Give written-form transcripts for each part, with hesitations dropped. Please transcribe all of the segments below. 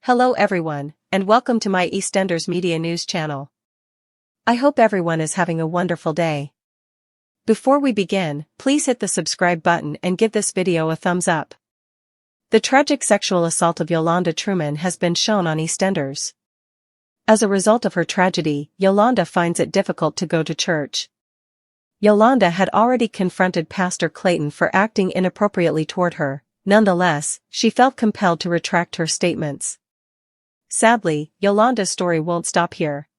Hello everyone, and welcome to my EastEnders Media News channel. I hope everyone is having a wonderful day. Before we begin, please hit the subscribe button and give this video a thumbs up. The tragic sexual assault of Yolande Truman has been shown on EastEnders. As a result of her tragedy, Yolande finds it difficult to go to church. Yolande had already confronted Pastor Clayton for acting inappropriately toward her. Nonetheless, she felt compelled to retract her statements. Sadly, Yolande's story won't stop here.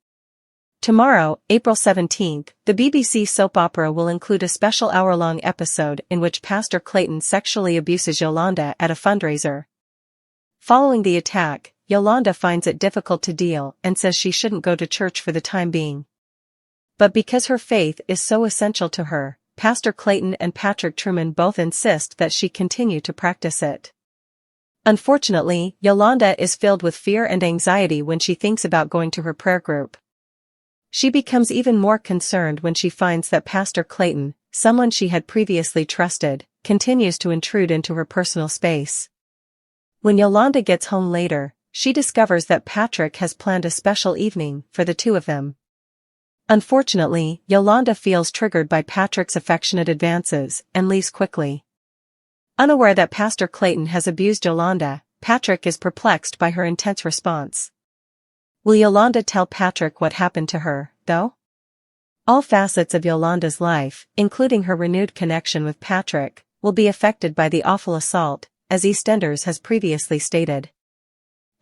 Tomorrow, April 17th, the BBC soap opera will include a special hour-long episode in which Pastor Clayton sexually abuses Yolande at a fundraiser. Following the attack, Yolande finds it difficult to deal and says she shouldn't go to church for the time being. But because her faith is so essential to her, Pastor Clayton and Patrick Truman both insist that she continue to practice it. Unfortunately, Yolande is filled with fear and anxiety when she thinks about going to her prayer group. She becomes even more concerned when she finds that Pastor Clayton, someone she had previously trusted, continues to intrude into her personal space. When Yolande gets home later, she discovers that Patrick has planned a special evening for the two of them. Unfortunately, Yolande feels triggered by Patrick's affectionate advances and leaves quickly. Unaware that Pastor Clayton has abused Yolande, Patrick is perplexed by her intense response. Will Yolande tell Patrick what happened to her, though? All facets of Yolande's life, including her renewed connection with Patrick, will be affected by the awful assault, as EastEnders has previously stated.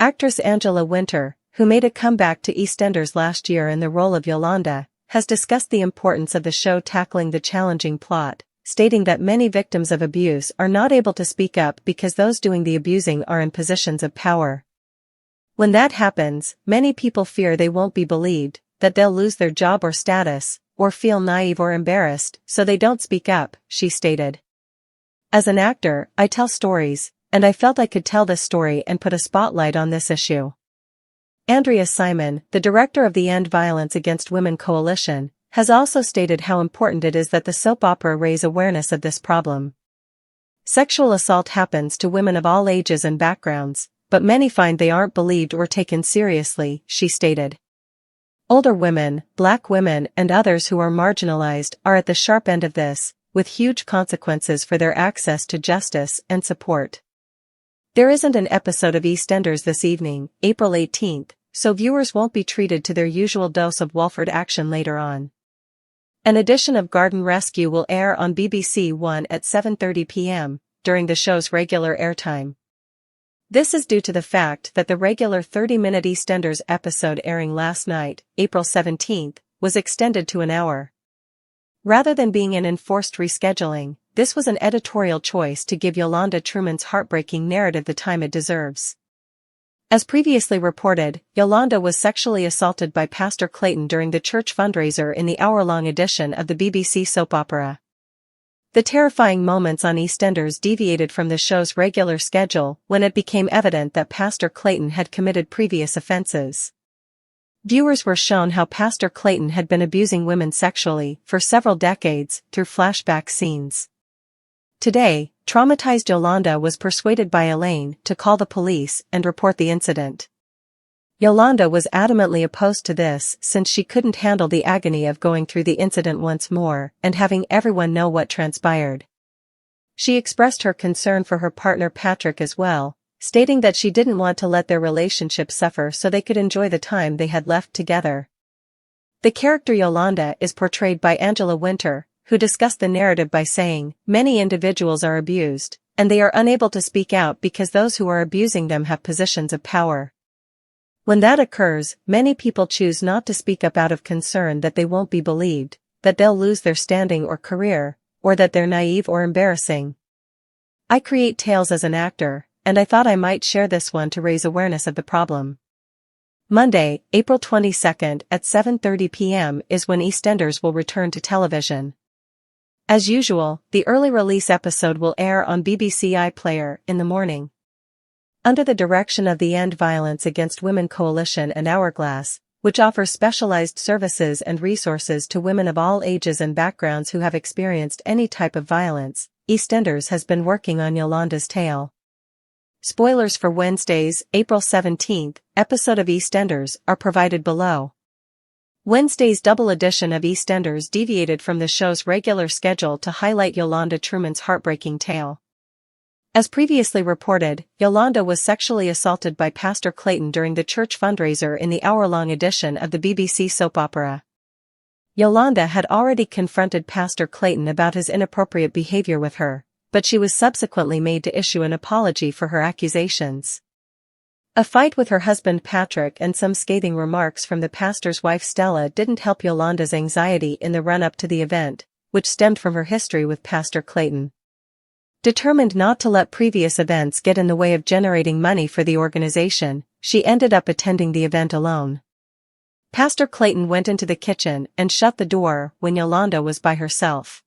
Actress Angela Winter, who made a comeback to EastEnders last year in the role of Yolande, has discussed the importance of the show tackling the challenging plot, stating that many victims of abuse are not able to speak up because those doing the abusing are in positions of power. When that happens, many people fear they won't be believed, that they'll lose their job or status, or feel naive or embarrassed, so they don't speak up, she stated. As an actor, I tell stories, and I felt I could tell this story and put a spotlight on this issue. Andrea Simon, the director of the End Violence Against Women Coalition, has also stated how important it is that the soap opera raise awareness of this problem. Sexual assault happens to women of all ages and backgrounds, but many find they aren't believed or taken seriously, she stated. Older women, Black women and others who are marginalized are at the sharp end of this, with huge consequences for their access to justice and support. There isn't an episode of EastEnders this evening, April 18th, so viewers won't be treated to their usual dose of Walford action later on. An edition of Garden Rescue will air on BBC One at 7:30 p.m., during the show's regular airtime. This is due to the fact that the regular 30-minute EastEnders episode airing last night, April 17th, was extended to an hour. Rather than being an enforced rescheduling, this was an editorial choice to give Yolande Truman's heartbreaking narrative the time it deserves. As previously reported, Yolande was sexually assaulted by Pastor Clayton during the church fundraiser in the hour-long edition of the BBC soap opera. The terrifying moments on EastEnders deviated from the show's regular schedule when it became evident that Pastor Clayton had committed previous offenses. Viewers were shown how Pastor Clayton had been abusing women sexually for several decades through flashback scenes. Today, traumatized Yolande was persuaded by Elaine to call the police and report the incident. Yolande was adamantly opposed to this since she couldn't handle the agony of going through the incident once more and having everyone know what transpired. She expressed her concern for her partner Patrick as well, stating that she didn't want to let their relationship suffer so they could enjoy the time they had left together. The character Yolande is portrayed by Angela Winter, who discussed the narrative by saying, "Many individuals are abused, and they are unable to speak out because those who are abusing them have positions of power. When that occurs, many people choose not to speak up out of concern that they won't be believed, that they'll lose their standing or career, or that they're naive or embarrassing. I create tales as an actor, and I thought I might share this one to raise awareness of the problem." Monday, April 22nd at 7:30 p.m. is when EastEnders will return to television. As usual, the early release episode will air on BBC iPlayer in the morning. Under the direction of the End Violence Against Women Coalition and Hourglass, which offers specialized services and resources to women of all ages and backgrounds who have experienced any type of violence, EastEnders has been working on Yolande's tale. Spoilers for Wednesday's, April 17th, episode of EastEnders are provided below. Wednesday's double edition of EastEnders deviated from the show's regular schedule to highlight Yolande Truman's heartbreaking tale. As previously reported, Yolande was sexually assaulted by Pastor Clayton during the church fundraiser in the hour-long edition of the BBC soap opera. Yolande had already confronted Pastor Clayton about his inappropriate behavior with her, but she was subsequently made to issue an apology for her accusations. A fight with her husband Patrick and some scathing remarks from the pastor's wife Stella didn't help Yolande's anxiety in the run-up to the event, which stemmed from her history with Pastor Clayton. Determined not to let previous events get in the way of generating money for the organization, she ended up attending the event alone. Pastor Clayton went into the kitchen and shut the door when Yolande was by herself.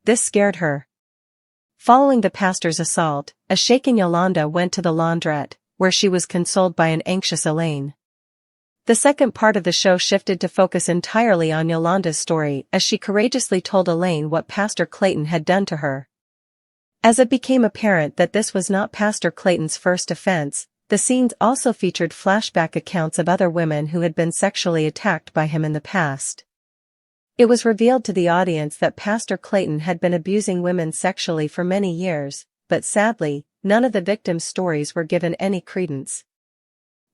This scared her. Following the pastor's assault, a shaken Yolande went to the laundrette, where she was consoled by an anxious Elaine. The second part of the show shifted to focus entirely on Yolande's story as she courageously told Elaine what Pastor Clayton had done to her. As it became apparent that this was not Pastor Clayton's first offense, the scenes also featured flashback accounts of other women who had been sexually attacked by him in the past. It was revealed to the audience that Pastor Clayton had been abusing women sexually for many years, but sadly, none of the victims' stories were given any credence.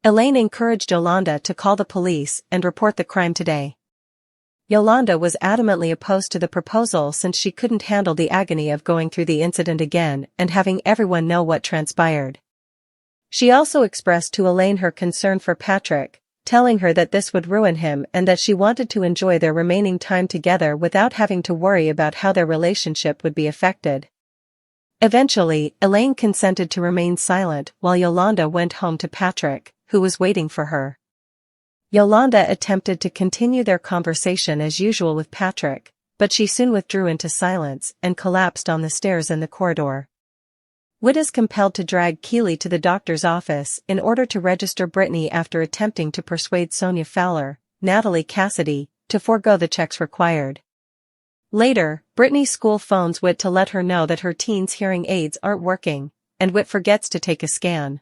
Elaine encouraged Yolande to call the police and report the crime today. Yolande was adamantly opposed to the proposal since she couldn't handle the agony of going through the incident again and having everyone know what transpired. She also expressed to Elaine her concern for Patrick, telling her that this would ruin him and that she wanted to enjoy their remaining time together without having to worry about how their relationship would be affected. Eventually, Elaine consented to remain silent while Yolande went home to Patrick, who was waiting for her. Yolande attempted to continue their conversation as usual with Patrick, but she soon withdrew into silence and collapsed on the stairs in the corridor. Whit is compelled to drag Keeley to the doctor's office in order to register Brittany after attempting to persuade Sonia Fowler, Natalie Cassidy, to forego the checks required. Later, Brittany's school phones Whit to let her know that her teen's hearing aids aren't working, and Whit forgets to take a scan.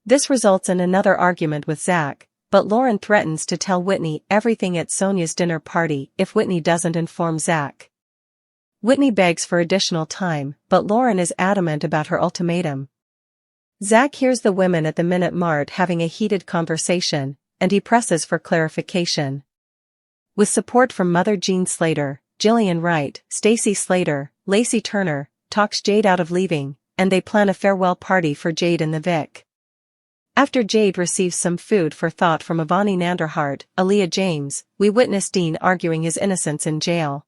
This results in another argument with Zach, but Lauren threatens to tell Whitney everything at Sonia's dinner party if Whitney doesn't inform Zach. Whitney begs for additional time, but Lauren is adamant about her ultimatum. Zach hears the women at the Minute Mart having a heated conversation, and he presses for clarification. With support from Mother Jean Slater, Jillian Wright, Stacy Slater, Lacey Turner, talks Jade out of leaving, and they plan a farewell party for Jade and the Vic. After Jade receives some food for thought from Avani Nanderhart, Aaliyah James, we witness Dean arguing his innocence in jail.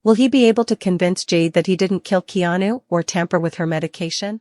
Will he be able to convince Jade that he didn't kill Keanu or tamper with her medication?